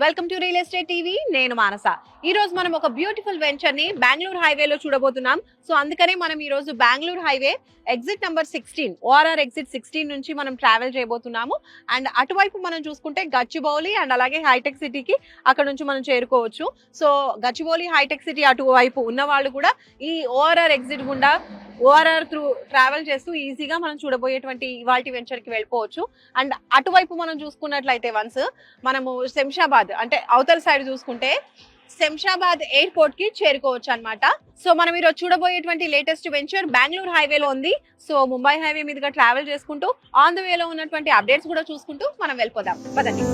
Welcome to real estate TV. నేను మానస. ఈ రోజు మనం ఒక బ్యూటిఫుల్ వెంచర్ ని బెంగళూరు హైవేలో చూడబోతున్నాం. సో అందుకనే మనం ఈ రోజు Bengaluru highway exit number 16 ORR exit 16 నుంచి మనం ట్రావెల్ చేయబోతున్నాము. అండ్ అటువైపు మనం చూసుకుంటే గచ్చిబౌలి అండ్ అలాగే హైటెక్ సిటీకి అక్కడ నుంచి మనం చేరుకోవచ్చు. సో గచ్చిబౌలి హైటెక్ సిటీ అటువైపు ఉన్న వాళ్ళు కూడా ఈ ఓఆర్ఆర్ ఎగ్జిట్ గుండా ఓఆర్ఆర్ త్రూ ట్రావెల్ చేస్తూ ఈజీగా మనం చూడబోయేటువంటి ఇవాల్టి వెంచర్ కి వెళ్ళిపోవచ్చు. అండ్ అటువైపు మనం చూసుకున్నట్లయితే వన్స్ మనము శంషాబాద్ అంటే అవతల సైడ్ చూసుకుంటే శంషాబాద్ ఎయిర్పోర్ట్ కి చేరుకోవచ్చు అన్నమాట. సో మనం ఈరోజు చూడబోయేటువంటి లేటెస్ట్ వెంచర్ బెంగళూరు హైవేలో ఉంది. సో ముంబై హైవే మీదుగా ట్రావెల్ చేసుకుంటూ ఆన్ ద వేలో ఉన్నటువంటి అప్డేట్స్ కూడా చూసుకుంటూ మనం వెళ్ళిపోదాం. పదండి.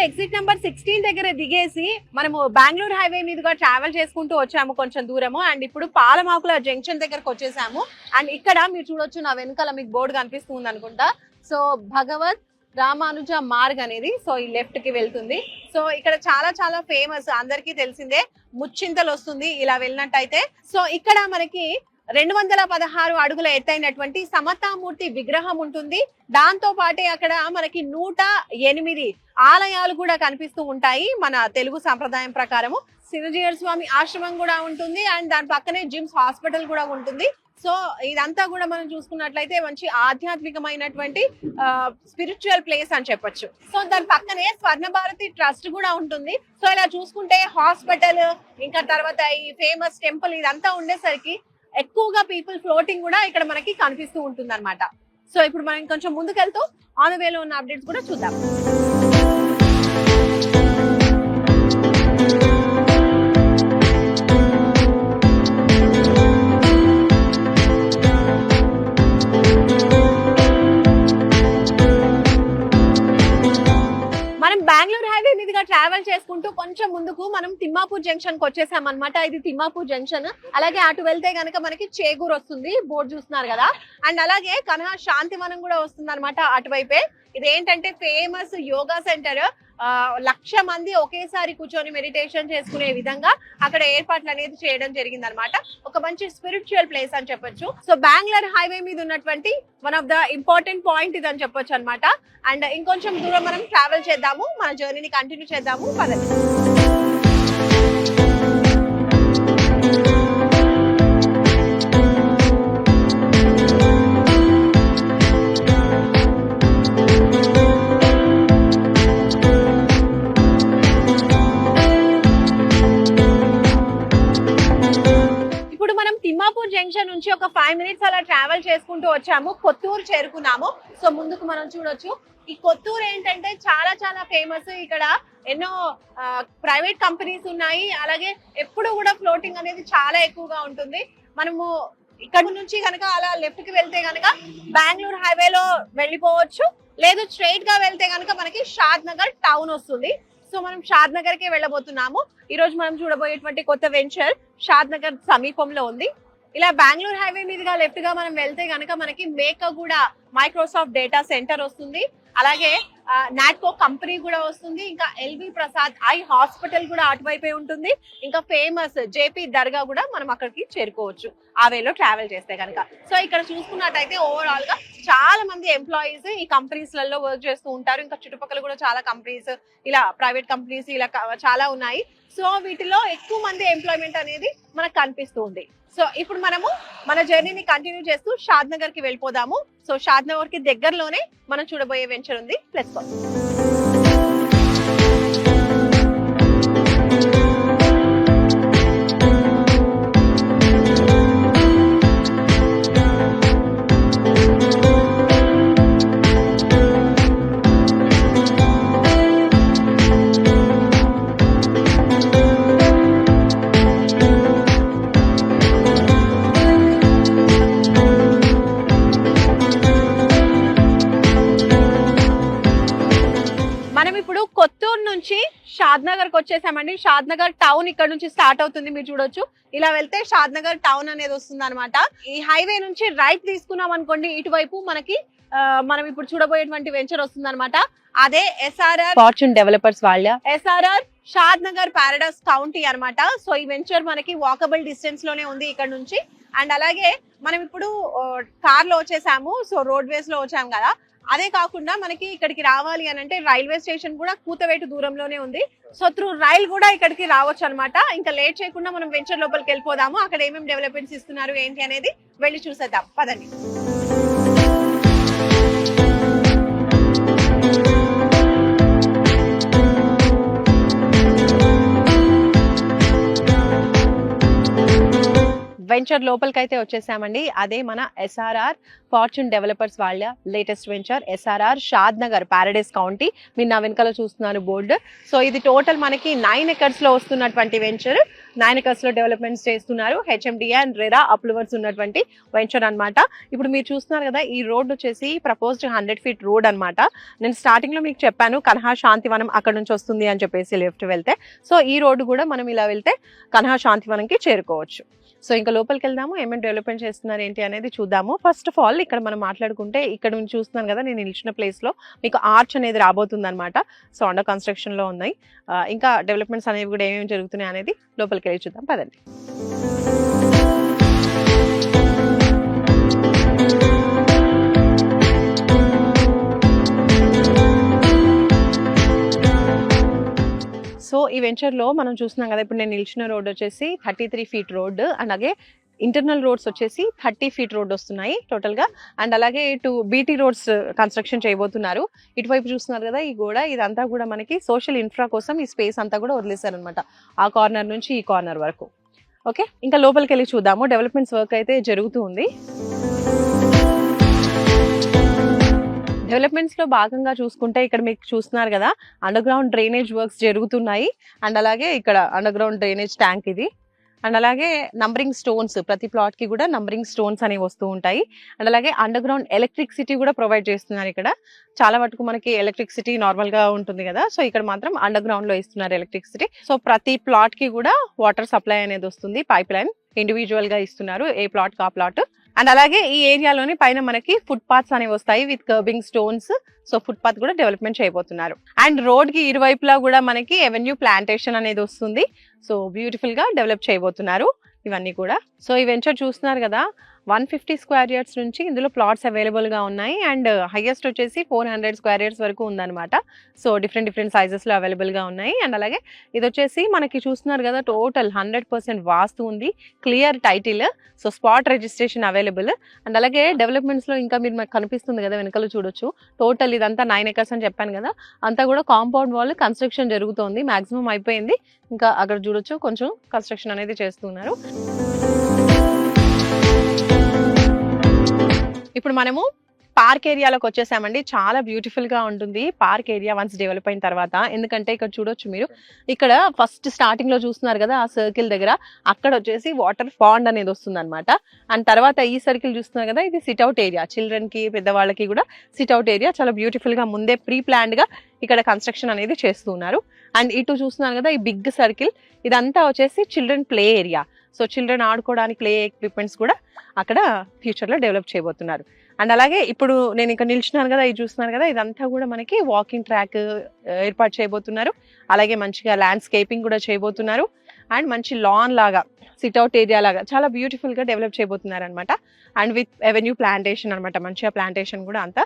ఎగ్జిట్ నెంబర్ 16 దగ్గర దిగేసి మనము బెంగళూరు హైవే మీదుగా ట్రావెల్ చేసుకుంటూ వచ్చాము కొంచెం దూరము. అండ్ ఇప్పుడు పాలమాకుల జంక్షన్ దగ్గరకు వచ్చేసాము. అండ్ ఇక్కడ మీరు చూడొచ్చు, నా వెనకాల మీకు బోర్డు కనిపిస్తుంది అనుకుంటా. సో భగవత్ రామానుజ మార్గ్ అనేది సో ఈ లెఫ్ట్ కి వెళ్తుంది. సో ఇక్కడ చాలా చాలా ఫేమస్, అందరికీ తెలిసిందే, ముచ్చింతలు వస్తుంది ఇలా వెళ్ళినట్టయితే. సో ఇక్కడ మనకి 216 అడుగుల ఎత్తైనటువంటి సమతామూర్తి విగ్రహం ఉంటుంది. దాంతో పాటే అక్కడ మనకి 108 ఆలయాలు కూడా కనిపిస్తూ ఉంటాయి మన తెలుగు సంప్రదాయం ప్రకారము. సినజీయర్ స్వామి ఆశ్రమం కూడా ఉంటుంది. అండ్ దాని పక్కనే జిమ్స్ హాస్పిటల్ కూడా ఉంటుంది. సో ఇదంతా కూడా మనం చూసుకున్నట్లయితే మంచి ఆధ్యాత్మికమైనటువంటి స్పిరిచువల్ ప్లేస్ అని చెప్పొచ్చు. సో దాని పక్కనే స్వర్ణ భారతి ట్రస్ట్ కూడా ఉంటుంది. సో ఇలా చూసుకుంటే హాస్పిటల్ ఇంకా తర్వాత ఈ ఫేమస్ టెంపుల్ ఇదంతా ఉండేసరికి ఎక్కువగా పీపుల్ ఫ్లోటింగ్ కూడా ఇక్కడ మనకి కనిపిస్తూ ఉంటుంది అనమాట. సో ఇప్పుడు మనం కొంచెం ముందుకెళ్తూ ఆన్ ద వేలో ఉన్న అప్డేట్స్ కూడా చూద్దాం. బెంగళూరు హైవే మీదుగా ట్రావెల్ చేసుకుంటూ కొంచెం ముందుకు మనం తిమ్మాపూర్ జంక్షన్ కి వచ్చేసాం అనమాట. ఇది తిమ్మాపూర్ జంక్షన్. అలాగే అటు వెళ్తే గనక మనకి చేగూరు వస్తుంది, బోర్డు చూస్తున్నారు కదా. అండ్ అలాగే కన్హా శాంతివనం కూడా వస్తుంది అనమాట అటువైపే. ఇది ఏంటంటే ఫేమస్ యోగా సెంటర్. 1,00,000 మంది ఒకేసారి కూర్చొని మెడిటేషన్ చేసుకునే విధంగా అక్కడ ఏర్పాట్లు అనేది చేయడం జరిగింది అనమాట. ఒక మంచి స్పిరిచువల్ ప్లేస్ అని చెప్పొచ్చు. సో బెంగళూరు హైవే మీద ఉన్నటువంటి one of the important point ఇది అని చెప్పొచ్చు అనమాట. అండ్ ఇంకొంచెం దూరం మనం ట్రావెల్ చేద్దాము, మన జర్నీని కంటిన్యూ చేద్దాము. పదండి. తిమ్మాపూర్ జంక్షన్ నుంచి ఒక 5 మినిట్స్ అలా ట్రావెల్ చేసుకుంటూ వచ్చాము, కొత్తూరు చేరుకున్నాము. సో ముందుకు మనం చూడొచ్చు, ఈ కొత్తూరు ఏంటంటే చాలా చాలా ఫేమస్. ఇక్కడ ఎన్నో ప్రైవేట్ కంపెనీస్ ఉన్నాయి. అలాగే ఎప్పుడు కూడా ఫ్లోటింగ్ అనేది చాలా ఎక్కువగా ఉంటుంది. మనము ఇక్కడ నుంచి కనుక అలా లెఫ్ట్ కి వెళ్తే కనుక బెంగళూరు హైవేలో వెళ్ళిపోవచ్చు. లేదు స్ట్రైట్ గా వెళ్తే కనుక మనకి షాద్ నగర్ టౌన్ వస్తుంది. సో మనం షాద్ నగర్ కి వెళ్ళబోతున్నాము. ఈ రోజు మనం చూడబోయేటువంటి కొత్త వెంచర్ షాద్ నగర్ సమీపంలో ఉంది. ఇలా బెంగళూరు హైవే మీదుగా లెఫ్ట్ గా మనం వెళ్తే గనక మనకి మేకగూడ మైక్రోసాఫ్ట్ డేటా సెంటర్ వస్తుంది. అలాగే నాట్కో కంపెనీ కూడా వస్తుంది. ఇంకా ఎల్వి ప్రసాద్ ఐ హాస్పిటల్ కూడా అటువైపే ఉంటుంది. ఇంకా ఫేమస్ జేపీ దర్గా కూడా మనం అక్కడికి చేరుకోవచ్చు ఆ వేలో ట్రావెల్ చేస్తే కనుక. సో ఇక్కడ చూసుకున్నట్టయితే ఓవరాల్ గా చాలా మంది ఎంప్లాయీస్ ఈ కంపెనీస్ లలో వర్క్ చేస్తూ ఉంటారు. ఇంకా చుట్టుపక్కల కూడా చాలా కంపెనీస్, ఇలా ప్రైవేట్ కంపెనీస్ ఇలా చాలా ఉన్నాయి. సో వీటిలో ఎక్కువ మంది ఎంప్లాయ్మెంట్ అనేది మనకు కనిపిస్తూ ఉంది. సో ఇప్పుడు మనము మన జర్నీని కంటిన్యూ చేస్తూ షాద్ నగర్ కి వెళ్ళిపోదాము. సో షాద్ నగర్ కి దగ్గరలోనే మనం చూడబోయే వెంచర్ ఉంది. Let's go. షాద్ నగర్ కి వచ్చేసామండి. షాద్ నగర్ టౌన్ ఇక్కడ నుంచి స్టార్ట్ అవుతుంది, మీరు చూడొచ్చు. ఇలా వెళ్తే షాద్ నగర్ టౌన్ అనేది వస్తుంది అనమాట. ఈ హైవే నుంచి రైట్ తీసుకున్నాం అనుకోండి, ఇటువైపు మనకి మనం ఇప్పుడు చూడబోయేటువంటి వెంచర్ వస్తుంది అనమాట. అదే ఎస్ఆర్ఆర్ ఫార్చ్యూన్ డెవలపర్స్ వాళ్ళ ఎస్ఆర్ఆర్ షాద్ నగర్ పారడైస్ కౌంటీ అనమాట. సో ఈ వెంచర్ మనకి వాకబుల్ డిస్టెన్స్ లోనే ఉంది ఇక్కడ నుంచి. అండ్ అలాగే మనం ఇప్పుడు కార్ లో వచ్చేసాము, సో రోడ్ వేస్ లో వచ్చాము కదా. అదే కాకుండా మనకి ఇక్కడికి రావాలి అని అంటే రైల్వే స్టేషన్ కూడా కూతవేటు దూరంలోనే ఉంది. సో త్రూ రైల్ కూడా ఇక్కడికి రావచ్చు అనమాట. ఇంకా లేట్ చేయకుండా మనం వెంచర్ లోపలికి వెళ్ళిపోదాము. అక్కడ ఏమేమి డెవలప్మెంట్స్ ఇస్తున్నారు ఏంటి అనేది వెళ్ళి చూసేద్దాం, పదండి. వెంచర్ లోపలికి అయితే వచ్చేసామండి. అదే మన ఎస్ఆర్ఆర్ ఫార్చ్యూన్ డెవలపర్స్ వాళ్ళ లేటెస్ట్ వెంచర్ ఎస్ఆర్ఆర్ షాద్ నగర్ పారడైస్ కౌంటీ. మీరు నా వెనకాల చూస్తున్నారు బోర్డు. సో ఇది టోటల్ మనకి 9 acres లో వస్తున్నటువంటి వెంచర్. 9 acres లో డెవలప్మెంట్స్ చేస్తున్నారు. హెచ్ఎండిఏ అండ్ రెరా అప్రూవర్స్ ఉన్నటువంటి వెంచర్ అనమాట. ఇప్పుడు మీరు చూస్తున్నారు కదా, ఈ రోడ్ వచ్చేసి ప్రపోజ్డ్ 100 feet రోడ్ అనమాట. నేను స్టార్టింగ్ లో మీకు చెప్పాను కన్హా శాంతివనం అక్కడ నుంచి వస్తుంది అని చెప్పేసి లెఫ్ట్ వెళ్తే. సో ఈ రోడ్డు కూడా మనం ఇలా వెళ్తే కన్హా శాంతివనంకి చేరుకోవచ్చు. సో ఇంకా లోపలికి వెళ్దాము, ఏమేమి డెవలప్మెంట్ చేస్తున్నారు ఏంటి అనేది చూద్దాము. ఫస్ట్ ఆఫ్ ఆల్ ఇక్కడ మనం మాట్లాడుకుంటే ఇక్కడ నుంచి చూస్తున్నాను కదా, నేను నిలిచిన ప్లేస్ లో మీకు ఆర్చ్ అనేది రాబోతుంది అనమాట. సో అండర్ కన్స్ట్రక్షన్ లో ఉన్నాయి. ఇంకా డెవలప్మెంట్స్ అనేవి కూడా ఏమేమి జరుగుతున్నాయి అనేది లోపలికి వెళ్ళి చూద్దాం, పదండి. సో ఈ వెంచర్ లో మనం చూస్తున్నాం కదా, ఇప్పుడు నేను నిలిచిన రోడ్ వచ్చేసి 33 feet రోడ్. అలాగే ఇంటర్నల్ రోడ్స్ వచ్చేసి 30 feet రోడ్ వస్తున్నాయి టోటల్ గా. అండ్ అలాగే ఇటు బీటీ రోడ్స్ కన్స్ట్రక్షన్ చేయబోతున్నారు. ఇటువైపు చూస్తున్నారు కదా, ఈ గోడ ఇదంతా కూడా మనకి సోషల్ ఇన్ఫ్రా కోసం ఈ స్పేస్ అంతా కూడా వదిలేశారు అనమాట, ఆ కార్నర్ నుంచి ఈ కార్నర్ వరకు. ఓకే, ఇంకా లోపలికి వెళ్ళి చూద్దాము. డెవలప్మెంట్స్ వర్క్ అయితే జరుగుతూ ఉంది. డెవలప్మెంట్స్ లో భాగంగా చూసుకుంటే ఇక్కడ మీకు చూస్తున్నారు కదా, అండర్ గ్రౌండ్ డ్రైనేజ్ వర్క్స్ జరుగుతున్నాయి. అండ్ అలాగే ఇక్కడ అండర్ గ్రౌండ్ డ్రైనేజ్ ట్యాంక్ ఇది. అండ్ అలాగే నంబరింగ్ స్టోన్స్, ప్రతి ప్లాట్ కి కూడా నంబరింగ్ స్టోన్స్ అనేవి వస్తూ ఉంటాయి. అండ్ అలాగే అండర్ గ్రౌండ్ ఎలక్ట్రిసిటీ కూడా ప్రొవైడ్ చేస్తున్నారు. ఇక్కడ చాలా వరకు మనకి ఎలక్ట్రిసిటీ నార్మల్ గా ఉంటుంది కదా, సో ఇక్కడ మాత్రం అండర్ గ్రౌండ్ లో ఇస్తున్నారు ఎలక్ట్రిసిటీ. సో ప్రతి ప్లాట్ కి కూడా వాటర్ సప్లై అనేది వస్తుంది, పైప్ లైన్ ఇండివిజువల్ గా ఇస్తున్నారు, ఏ ప్లాట్ కా ప్లాట్. అండ్ అలాగే ఈ ఏరియాలోని పైన మనకి ఫుట్ పాత్స్ అనేవి వస్తాయి with kerbing stones. So foot path కూడా డెవలప్మెంట్ చేయబోతున్నారు. అండ్ రోడ్ కి ఇరువైపులా కూడా మనకి ఎవెన్యూ ప్లాంటేషన్ అనేది వస్తుంది. సో బ్యూటిఫుల్ గా డెవలప్ చేయబోతున్నారు ఇవన్నీ కూడా. సో ఈ వెంచర్ చూస్తున్నారు కదా, 150 square yards నుంచి ఇందులో ప్లాట్స్ అవైలబుల్ గా ఉన్నాయి. అండ్ హైయెస్ట్ వచ్చేసి 400 square yards వరకు ఉందన్నమాట. సో డిఫరెంట్ సైజెస్ లో అవైలబుల్ గా ఉన్నాయి. అండ్ అలాగే ఇది వచ్చేసి మనకి చూస్తున్నారు కదా, టోటల్ 100% వాస్తు ఉంది, clear title, so spot registration available. And అలాగే డెవలప్మెంట్స్ లో ఇంకా మీరు మాకు కనిపిస్తుంది కదా వెనకాల చూడొచ్చు, టోటల్ ఇదంతా 9 acres అని చెప్పాను కదా, అంతా కూడా కాంపౌండ్ వాల్ కన్స్ట్రక్షన్ జరుగుతోంది, మాక్సిమం అయిపోయింది. ఇంకా అక్కడ చూడొచ్చు కొంచెం కన్స్ట్రక్షన్ అనేది చేస్తున్నారు. ఇప్పుడు మనము పార్క్ ఏరియాలోకి వచ్చేసామండి. చాలా బ్యూటిఫుల్ గా ఉంటుంది పార్క్ ఏరియా వన్స్ డెవలప్ అయిన తర్వాత. ఎందుకంటే ఇక్కడ చూడొచ్చు మీరు, ఇక్కడ ఫస్ట్ స్టార్టింగ్ లో చూస్తున్నారు కదా ఆ సర్కిల్ దగ్గర, అక్కడ వచ్చేసి వాటర్ పాండ్ అనేది వస్తుంది అనమాట. అండ్ తర్వాత ఈ సర్కిల్ చూస్తున్నారు కదా, ఇది సిట్అవుట్ ఏరియా, చిల్డ్రన్ కి పెద్దవాళ్ళకి కూడా సిట్అవుట్ ఏరియా. చాలా బ్యూటిఫుల్ గా ముందే ప్రీ ప్లాన్డ్ గా ఇక్కడ కన్స్ట్రక్షన్ అనేది చేస్తున్నారు. అండ్ ఇటు చూస్తున్నారు కదా, ఈ బిగ్ సర్కిల్ ఇదంతా వచ్చేసి children play area. So children ఆడుకోవడానికి ప్లే ఎక్విప్మెంట్స్ కూడా అక్కడ ఫ్యూచర్ లో డెవలప్ చేయబోతున్నారు. అండ్ అలాగే ఇప్పుడు నేను ఇక్కడ నిల్చున్నాను కదా, ఇది చూస్తున్నారు కదా, ఇదంతా కూడా మనకి వాకింగ్ ట్రాక్ ఏర్పాటు చేయబోతున్నారు. అలాగే మంచిగా ల్యాండ్స్కేపింగ్ కూడా చేయబోతున్నారు. అండ్ మంచి లాన్ లాగా, సిట్అవుట్ ఏరియా లాగా చాలా బ్యూటిఫుల్ గా డెవలప్ చేయబోతున్నారు అనమాట. అండ్ విత్ ఎవెన్యూ ప్లాంటేషన్ అనమాట, మంచిగా ప్లాంటేషన్ కూడా అంతా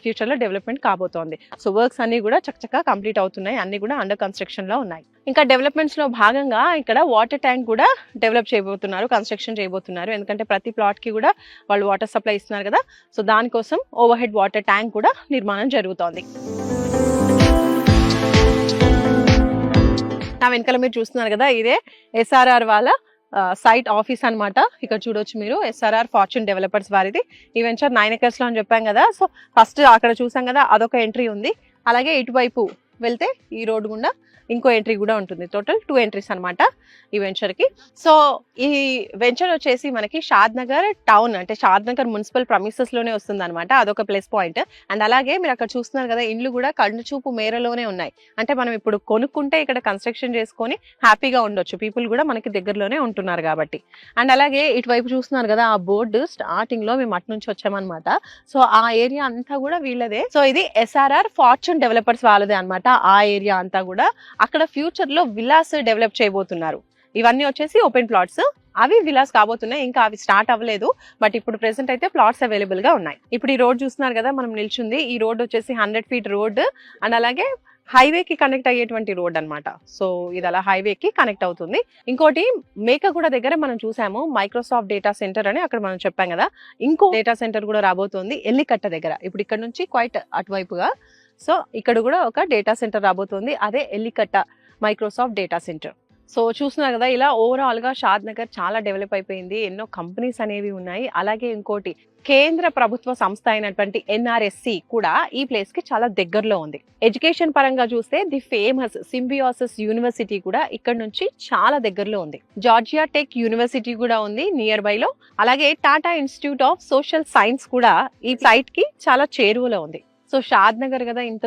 ఫ్యూచర్ లో డెవలప్మెంట్ కాబోతోంది. సో వర్క్స్ అన్ని కూడా చక్కగా కంప్లీట్ అవుతున్నాయి, అన్ని కూడా అండర్ కన్స్ట్రక్షన్ లో ఉన్నాయి. ఇంకా డెవలప్మెంట్స్ లో భాగంగా ఇక్కడ వాటర్ ట్యాంక్ కూడా డెవలప్ చేయబోతున్నారు, కన్స్ట్రక్షన్ చేయబోతున్నారు. ఎందుకంటే ప్రతి ప్లాట్ కి కూడా వాళ్ళు వాటర్ సప్లై ఇస్తున్నారు కదా, సో దానికోసం ఓవర్ హెడ్ వాటర్ ట్యాంక్ కూడా నిర్మాణం జరుగుతోంది. నా వెనకాల మీరు చూస్తున్నారు కదా, ఇదే ఎస్ఆర్ఆర్ వాళ్ళ సైట్ ఆఫీస్ అన్నమాట. ఇక్కడ చూడొచ్చు మీరు, ఎస్ఆర్ఆర్ ఫార్చ్యూన్ డెవలపర్స్ వారిది. ఈ వెంచర్ 9 acres లో అని చెప్పాం కదా. సో ఫస్ట్ అక్కడ చూసాం కదా, అదొక ఎంట్రీ ఉంది. అలాగే ఇటువైపు వెళ్తే ఈ రోడ్ గుండా ఇంకో ఎంట్రీ కూడా ఉంటుంది. టోటల్ 2 ఎంట్రీస్ అన్నమాట ఈ వెంచర్ కి. సో ఈ వెంచర్ వచ్చేసి మనకి షాద్ నగర్ టౌన్ అంటే షాద్ నగర్ మున్సిపల్ ప్రమిసెస్ లోనే వస్తుంది అనమాట. అదొక ప్లస్ పాయింట్. అండ్ అలాగే మీరు అక్కడ చూస్తున్నారు కదా, ఇండ్లు కూడా కళ్ళు చూపు మేరలోనే ఉన్నాయి. అంటే మనం ఇప్పుడు కొనుక్కుంటే ఇక్కడ కన్స్ట్రక్షన్ చేసుకొని హ్యాపీగా ఉండొచ్చు. పీపుల్ కూడా మనకి దగ్గరలోనే ఉంటున్నారు కాబట్టి. అండ్ అలాగే ఇటువైపు చూస్తున్నారు కదా, ఆ బోర్డు స్టార్టింగ్ లో మేము అటు నుంచి వచ్చామన్నమాట. సో ఆ ఏరియా అంతా కూడా వీళ్ళదే. సో ఇది SRR ఫార్చ్యూన్ డెవలపర్స్ వాళ్ళదే అన్నమాట. ఆ ఏరియా అంతా కూడా అక్కడ ఫ్యూచర్ లో విలాస్ డెవలప్ చేయబోతున్నారు. ఇవన్నీ వచ్చేసి ఓపెన్ ప్లాట్స్, అవి విలాస్ కాబోతున్నాయి. ఇంకా అవి స్టార్ట్ అవ్వలేదు, బట్ ఇప్పుడు ప్రెసెంట్ అయితే ప్లాట్స్ అవైలబుల్ గా ఉన్నాయి. ఇప్పుడు ఈ రోడ్ చూస్తున్నారు కదా మనం నిల్చుంది, ఈ రోడ్ వచ్చేసి 100 ఫీట్ రోడ్ అండ్ అలాగే హైవే కి కనెక్ట్ అయ్యేటువంటి రోడ్ అన్నమాట. సో ఇది అలా హైవే కి కనెక్ట్ అవుతుంది. ఇంకోటి మేకగూడ దగ్గర మనం చూసాము మైక్రోసాఫ్ట్ డేటా సెంటర్ అని, అక్కడ మనం చెప్పాం కదా, ఇంకో డేటా సెంటర్ కూడా రాబోతోంది ఎల్లికట్ట దగ్గర. ఇప్పుడు ఇక్కడ నుంచి క్వైట్ అటువైపుగా. సో ఇక్కడ కూడా ఒక డేటా సెంటర్ రాబోతోంది, అదే ఎల్లికట్ట మైక్రోసాఫ్ట్ డేటా సెంటర్. సో చూస్తున్నారు కదా, ఇలా ఓవరాల్ గా షాద్ నగర్ చాలా డెవలప్ అయిపోయింది. ఎన్నో కంపెనీస్ అనేవి ఉన్నాయి. అలాగే ఇంకోటి కేంద్ర ప్రభుత్వ సంస్థ అయినటువంటి NRSC కూడా ఈ ప్లేస్ కి చాలా దగ్గరలో ఉంది. ఎడ్యుకేషన్ పరంగా చూస్తే ది ఫేమస్ సింబియోసిస్ యూనివర్సిటీ కూడా ఇక్కడ నుంచి చాలా దగ్గరలో ఉంది. జార్జియా టెక్ యూనివర్సిటీ కూడా ఉంది నియర్ బై లో. అలాగే Tata institute of social science కూడా ఈ సైట్ కి చాలా చేరువలో ఉంది. సో షాద్ నగర్ కదా, ఇంత